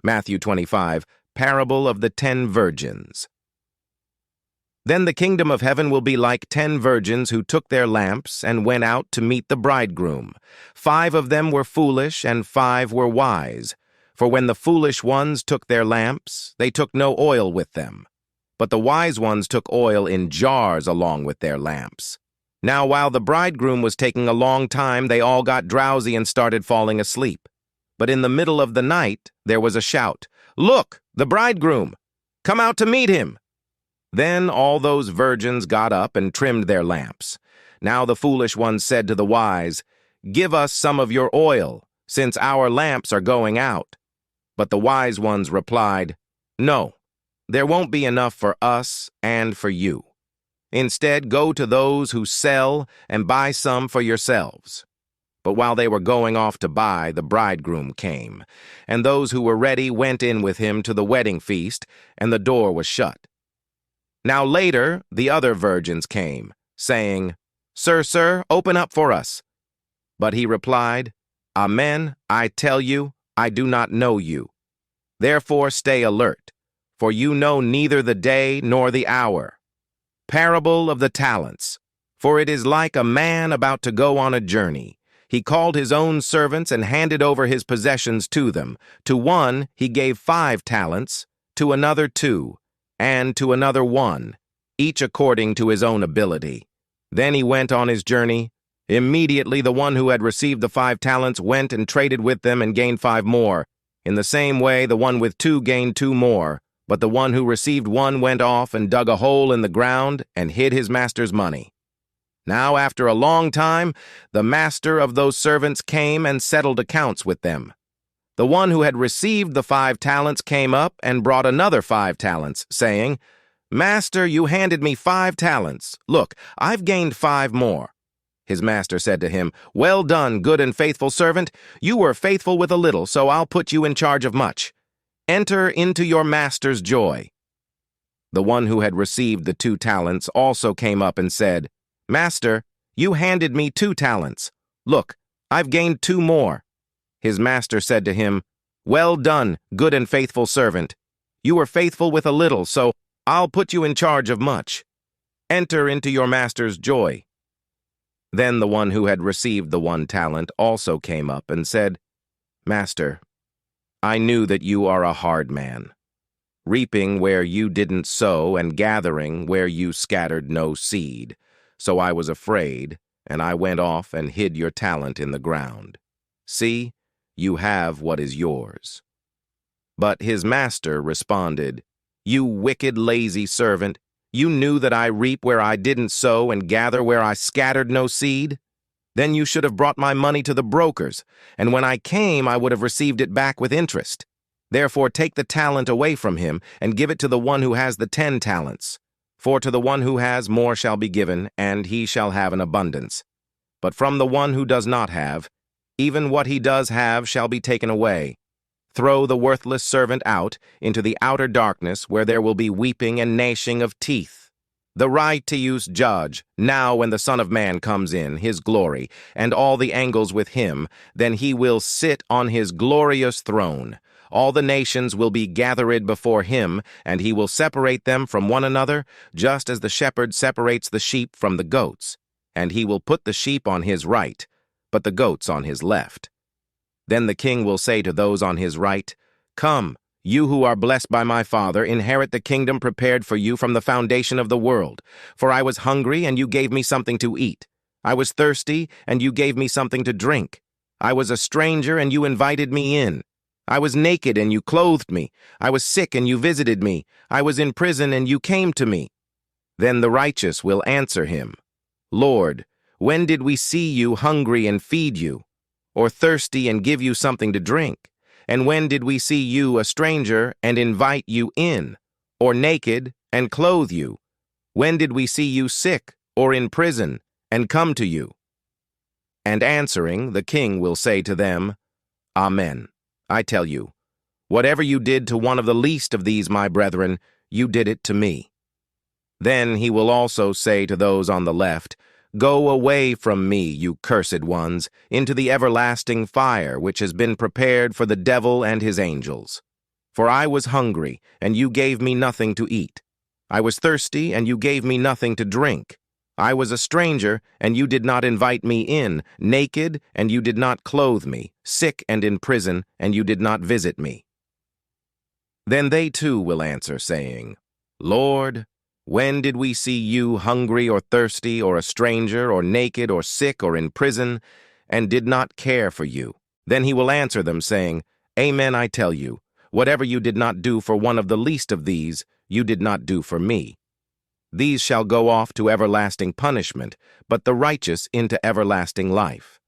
Matthew 25, Parable of the 10 Virgins. Then the kingdom of heaven will be like 10 virgins who took their lamps and went out to meet the bridegroom. 5 of them were foolish and 5 were wise. For when the foolish ones took their lamps, they took no oil with them. But the wise ones took oil in jars along with their lamps. Now while the bridegroom was taking a long time, they all got drowsy and started falling asleep. But in the middle of the night there was a shout, "Look, the bridegroom! Come out to meet him!" Then all those virgins got up and trimmed their lamps. Now the foolish ones said to the wise, "Give us some of your oil, since our lamps are going out." But the wise ones replied, "No, there won't be enough for us and for you. Instead, go to those who sell and buy some for yourselves." But while they were going off to buy, the bridegroom came, and those who were ready went in with him to the wedding feast, and the door was shut. Now later, the other virgins came, saying, Sir, open up for us." But he replied, "Amen, I tell you, I do not know you. Therefore stay alert, for you know neither the day nor the hour." Parable of the talents. For it is like a man about to go on a journey. He called his own servants and handed over his possessions to them. To one he gave 5 talents, to another 2, and to another 1, each according to his own ability. Then he went on his journey. Immediately the one who had received the 5 talents went and traded with them and gained 5 more. In the same way the one with 2 gained 2 more. But the one who received 1 went off and dug a hole in the ground and hid his master's money. Now after a long time, the master of those servants came and settled accounts with them. The one who had received the 5 talents came up and brought another 5 talents, saying, "Master, you handed me 5 talents. Look, I've gained 5 more." His master said to him, "Well done, good and faithful servant. You were faithful with a little, so I'll put you in charge of much. Enter into your master's joy." The one who had received the 2 talents also came up and said, "Master, you handed me 2 talents. Look, I've gained 2 more." His master said to him, "Well done, good and faithful servant. You were faithful with a little, so I'll put you in charge of much. Enter into your master's joy." Then the one who had received the 1 talent also came up and said, "Master, I knew that you are a hard man, reaping where you didn't sow and gathering where you scattered no seed. So I was afraid, and I went off and hid your talent in the ground. See, you have what is yours." But his master responded, "You wicked, lazy servant, you knew that I reap where I didn't sow and gather where I scattered no seed? Then you should have brought my money to the brokers, and when I came I would have received it back with interest. Therefore take the talent away from him and give it to the one who has the 10 talents. For to the one who has more shall be given, and he shall have an abundance. But from the one who does not have, even what he does have shall be taken away. Throw the worthless servant out into the outer darkness, where there will be weeping and gnashing of teeth. The righteous judge, now when the Son of Man comes in his glory, and all the angels with him, then he will sit on his glorious throne. All the nations will be gathered before him, and he will separate them from one another, just as the shepherd separates the sheep from the goats. And he will put the sheep on his right, but the goats on his left. Then the king will say to those on his right, "Come, you who are blessed by my Father, inherit the kingdom prepared for you from the foundation of the world. For I was hungry, and you gave me something to eat. I was thirsty, and you gave me something to drink. I was a stranger, and you invited me in. I was naked, and you clothed me. I was sick, and you visited me. I was in prison, and you came to me." Then the righteous will answer him, "Lord, when did we see you hungry and feed you, or thirsty and give you something to drink? And when did we see you a stranger and invite you in, or naked and clothe you? When did we see you sick or in prison and come to you?" And answering, the king will say to them, "Amen. I tell you, whatever you did to one of the least of these, my brethren, you did it to me." Then he will also say to those on the left, "Go away from me, you cursed ones, into the everlasting fire which has been prepared for the devil and his angels. For I was hungry, and you gave me nothing to eat. I was thirsty, and you gave me nothing to drink. I was a stranger, and you did not invite me in, naked, and you did not clothe me, sick and in prison, and you did not visit me. Then they too will answer, saying, Lord, when did we see you hungry or thirsty, or a stranger, or naked, or sick, or in prison, and did not care for you? Then he will answer them, saying, Amen, I tell you, whatever you did not do for one of the least of these, you did not do for me. These shall go off to everlasting punishment, but the righteous into everlasting life.